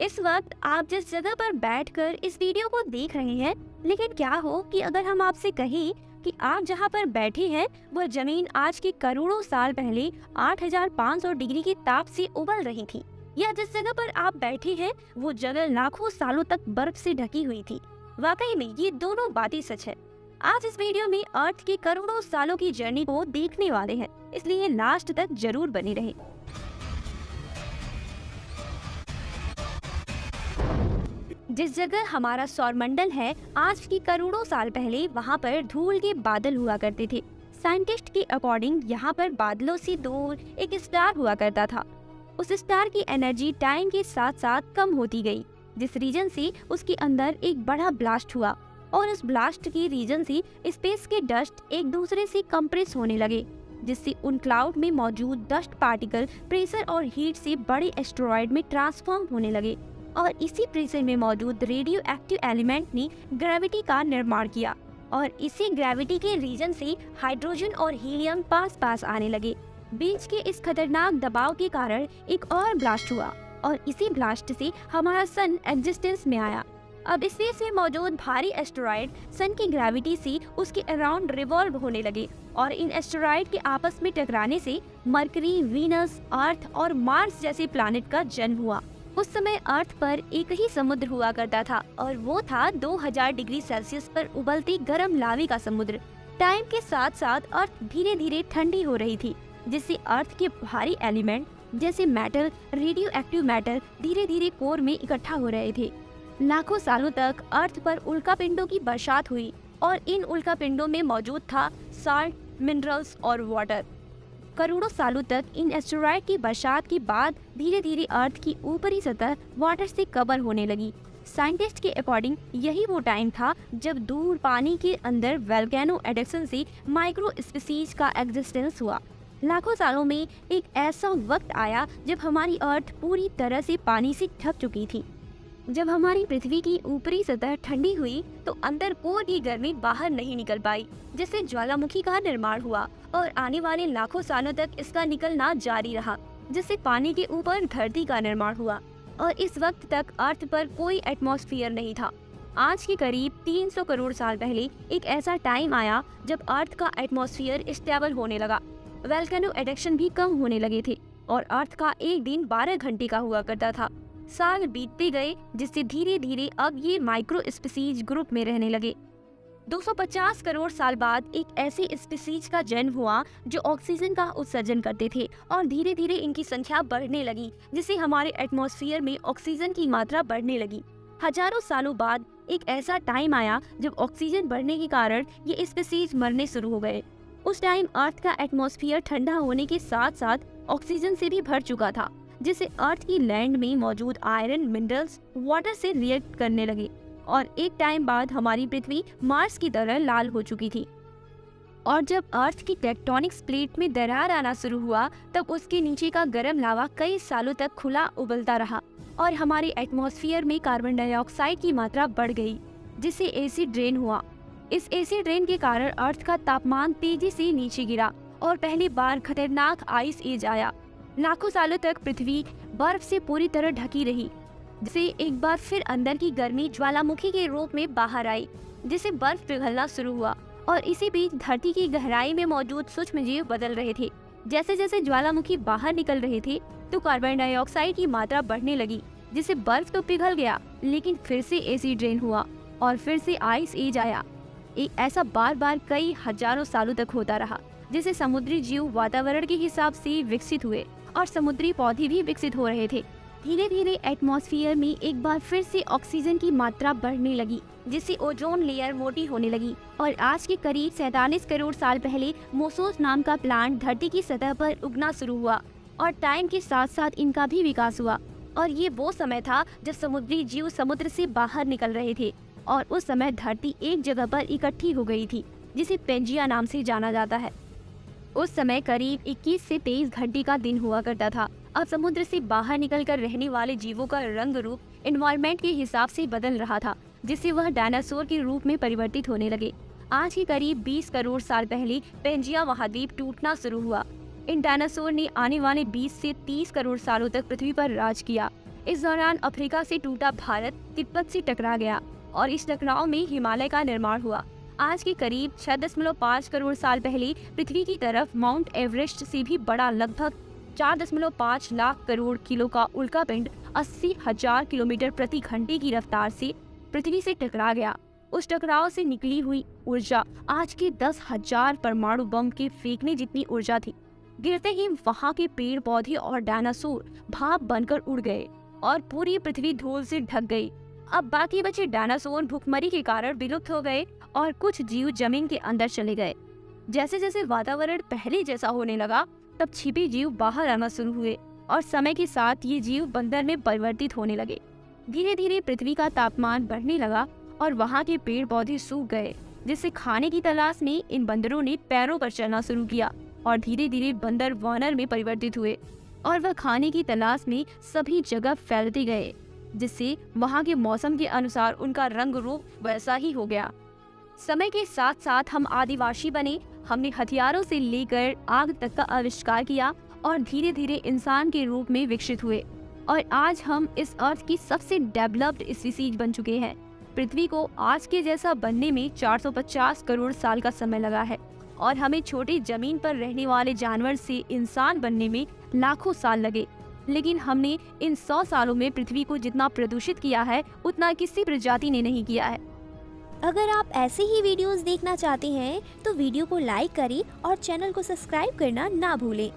इस वक्त आप जिस जगह पर बैठकर इस वीडियो को देख रहे हैं, लेकिन क्या हो कि अगर हम आपसे कहें कि आप जहां पर बैठे हैं वह जमीन आज के करोड़ों साल पहले 8500 डिग्री के ताप से उबल रही थी, या जिस जगह पर आप बैठे हैं वो जगह लाखों सालों तक बर्फ से ढकी हुई थी। वाकई में ये दोनों बातें सच है। आज इस वीडियो में अर्थ के करोड़ों सालों की जर्नी को देखने वाले हैं, इसलिए लास्ट तक जरूर बने रहें। जिस जगह हमारा सौरमंडल है, आज की करोड़ों साल पहले वहाँ पर धूल के बादल हुआ करते थे। साइंटिस्ट के अकॉर्डिंग यहाँ पर बादलों से दूर एक स्टार हुआ करता था। उस स्टार की एनर्जी टाइम के साथ साथ कम होती गई, जिस रीजन से उसके अंदर एक बड़ा ब्लास्ट हुआ और उस ब्लास्ट के रीजन से स्पेस के डस्ट एक दूसरे से कंप्रेस होने लगे, जिससे उन क्लाउड में मौजूद डस्ट पार्टिकल प्रेशर और हीट से बड़े एस्टेरॉयड में ट्रांसफॉर्म होने लगे और इसी प्रेशर में मौजूद रेडियो एक्टिव एलिमेंट ने ग्रेविटी का निर्माण किया और इसी ग्रेविटी के रीजन से हाइड्रोजन और हीलियम पास पास आने लगे। बीच के इस खतरनाक दबाव के कारण एक और ब्लास्ट हुआ और इसी ब्लास्ट से हमारा सन एग्जिस्टेंस में आया। अब स्पेस में मौजूद भारी एस्टेरॉयड सन की ग्रेविटी से उसके अराउंड रिवॉल्व होने लगे और इन एस्टेरॉयड के आपस में टकराने से मरकरी, वीनस, अर्थ और मार्स जैसे प्लैनेट का जन्म हुआ। उस समय अर्थ पर एक ही समुद्र हुआ करता था और वो था 2000 डिग्री सेल्सियस पर उबलती गर्म लावे का समुद्र। टाइम के साथ साथ अर्थ धीरे धीरे ठंडी हो रही थी, जिससे अर्थ के भारी एलिमेंट जैसे मेटल, रेडियो एक्टिव मैटर धीरे धीरे कोर में इकट्ठा हो रहे थे। लाखों सालों तक अर्थ पर उल्कापिंडों की बरसात हुई और इन उल्कापिंडों में मौजूद था साल्ट, मिनरल्स और वाटर। करोड़ों सालों तक इन एस्टेरॉयड की बरसात के बाद धीरे धीरे अर्थ की ऊपरी सतह वाटर से कवर होने लगी। साइंटिस्ट के अकॉर्डिंग यही वो टाइम था जब दूर पानी के अंदर वोल्केनो एडक्शन से माइक्रो स्पीसीज का एग्जिस्टेंस हुआ। लाखों सालों में एक ऐसा वक्त आया जब हमारी अर्थ पूरी तरह से पानी से ढक चुकी थी। जब हमारी पृथ्वी की ऊपरी सतह ठंडी हुई तो अंदर कोर की गर्मी बाहर नहीं निकल पाई, जिससे ज्वालामुखी का निर्माण हुआ और आने वाले लाखों सालों तक इसका निकलना जारी रहा, जिससे पानी के ऊपर धरती का निर्माण हुआ और इस वक्त तक अर्थ पर कोई एटमॉस्फेयर नहीं था। आज के करीब 300 करोड़ साल पहले एक ऐसा टाइम आया जब अर्थ का एटमॉस्फेयर स्टेबल होने लगा, वोल्केनो एडक्शन भी कम होने लगे थे और अर्थ का एक दिन 12 घंटे का हुआ करता था। साल बीतते गए, जिससे धीरे धीरे अब ये माइक्रो स्पीसीज ग्रुप में रहने लगे। 250 करोड़ साल बाद एक ऐसी स्पीसीज का जन्म हुआ जो ऑक्सीजन का उत्सर्जन करते थे और धीरे धीरे इनकी संख्या बढ़ने लगी, जिससे हमारे एटमॉस्फेयर में ऑक्सीजन की मात्रा बढ़ने लगी। हजारों सालों बाद एक ऐसा टाइम आया जब ऑक्सीजन बढ़ने के कारण ये स्पीसीज मरने शुरू हो गए। उस टाइम अर्थ का एटमॉस्फेयर ठंडा होने के साथ साथ ऑक्सीजन से भी भर चुका था, जिससे अर्थ की लैंड में मौजूद आयरन, मिनरल्स वाटर से रिएक्ट करने लगे और एक टाइम बाद हमारी पृथ्वी मार्स की तरह लाल हो चुकी थी। और जब अर्थ की टेक्टोनिक्स प्लेट में दरार आना शुरू हुआ तब उसके नीचे का गर्म लावा कई सालों तक खुला उबलता रहा और हमारे एटमॉस्फेयर में कार्बन डाइऑक्साइड की मात्रा बढ़ गई, जिससे एसिड रेन हुआ। इस एसिड रेन के कारण अर्थ का तापमान तेजी से नीचे गिरा और पहली बार खतरनाक आइस एज आया। लाखों सालों तक पृथ्वी बर्फ से पूरी तरह ढकी रही, जिससे एक बार फिर अंदर की गर्मी ज्वालामुखी के रूप में बाहर आई, जिससे बर्फ पिघलना शुरू हुआ और इसी बीच धरती की गहराई में मौजूद सूक्ष्मजीव बदल रहे थे। जैसे जैसे ज्वालामुखी बाहर निकल रहे थे तो कार्बन डाइऑक्साइड की मात्रा बढ़ने लगी, जिससे बर्फ तो पिघल गया लेकिन फिर से एसिड रेन हुआ और फिर से आइस एज आया। एक ऐसा बार बार कई हजारों सालों तक होता रहा, जिससे समुद्री जीव वातावरण के हिसाब से विकसित हुए और समुद्री पौधे भी विकसित हो रहे थे। धीरे धीरे एटमॉस्फेयर में एक बार फिर से ऑक्सीजन की मात्रा बढ़ने लगी, जिससे ओजोन लेयर मोटी होने लगी और आज के करीब 47 करोड़ साल पहले मोसोस नाम का प्लांट धरती की सतह पर उगना शुरू हुआ और टाइम के साथ साथ इनका भी विकास हुआ। और ये वो समय था जब समुद्री जीव समुद्र से बाहर निकल रहे थे और उस समय धरती एक जगह पर इकट्ठी हो गई थी, जिसे पेंजिया नाम से जाना जाता है। उस समय करीब 21 से 23 घंटे का दिन हुआ करता था। अब समुद्र से बाहर निकलकर रहने वाले जीवों का रंग रूप एनवायरनमेंट के हिसाब से बदल रहा था, जिससे वह डायनासोर के रूप में परिवर्तित होने लगे। आज के करीब 20 करोड़ साल पहले पेंजिया महाद्वीप टूटना शुरू हुआ। इन डायनासोर ने आने वाले 20 से 30 करोड़ सालों तक पृथ्वी पर राज किया। इस दौरान अफ्रीका से टूटा भारत तिब्बत से टकरा गया और इस टकराव में हिमालय का निर्माण हुआ। आज के करीब 6.5 करोड़ साल पहले पृथ्वी की तरफ माउंट एवरेस्ट से भी बड़ा लगभग 4.5 लाख करोड़ किलो का उल्कापिंड 80,000 किलोमीटर प्रति घंटे की रफ्तार से पृथ्वी से टकरा गया। उस टकराव से निकली हुई ऊर्जा आज के 10,000 परमाणु बम के फेंकने जितनी ऊर्जा थी। गिरते ही वहाँ के पेड़ पौधे और डायनासोर भाप बनकर उड़ गए और पूरी पृथ्वी धूल से ढक गई। अब बाकी बचे डायनासोर भूखमरी के कारण विलुप्त हो गए और कुछ जीव जमीन के अंदर चले गए। जैसे जैसे वातावरण पहले जैसा होने लगा, तब छिपे जीव बाहर आना शुरू हुए और समय के साथ ये जीव बंदर में परिवर्तित होने लगे। धीरे धीरे पृथ्वी का तापमान बढ़ने लगा और वहाँ के पेड़ पौधे सूख गए, जिससे खाने की तलाश में इन बंदरों ने पैरों पर चलना शुरू किया और धीरे धीरे बंदर वानर में परिवर्तित हुए और वह खाने की तलाश में सभी जगह फैलते गए, जिससे वहाँ के मौसम के अनुसार उनका रंग रूप वैसा ही हो गया। समय के साथ साथ हम आदिवासी बने, हमने हथियारों से लेकर आग तक का आविष्कार किया और धीरे धीरे इंसान के रूप में विकसित हुए और आज हम इस अर्थ की सबसे डेवलप्ड स्पीसीज बन चुके हैं। पृथ्वी को आज के जैसा बनने में 450 करोड़ साल का समय लगा है और हमें छोटी जमीन पर रहने वाले जानवर से इंसान बनने में लाखों साल लगे, लेकिन हमने इन 100 सालों में पृथ्वी को जितना प्रदूषित किया है उतना किसी प्रजाति ने नहीं किया है। अगर आप ऐसे ही वीडियोस देखना चाहते हैं तो वीडियो को लाइक करें और चैनल को सब्सक्राइब करना ना भूलें।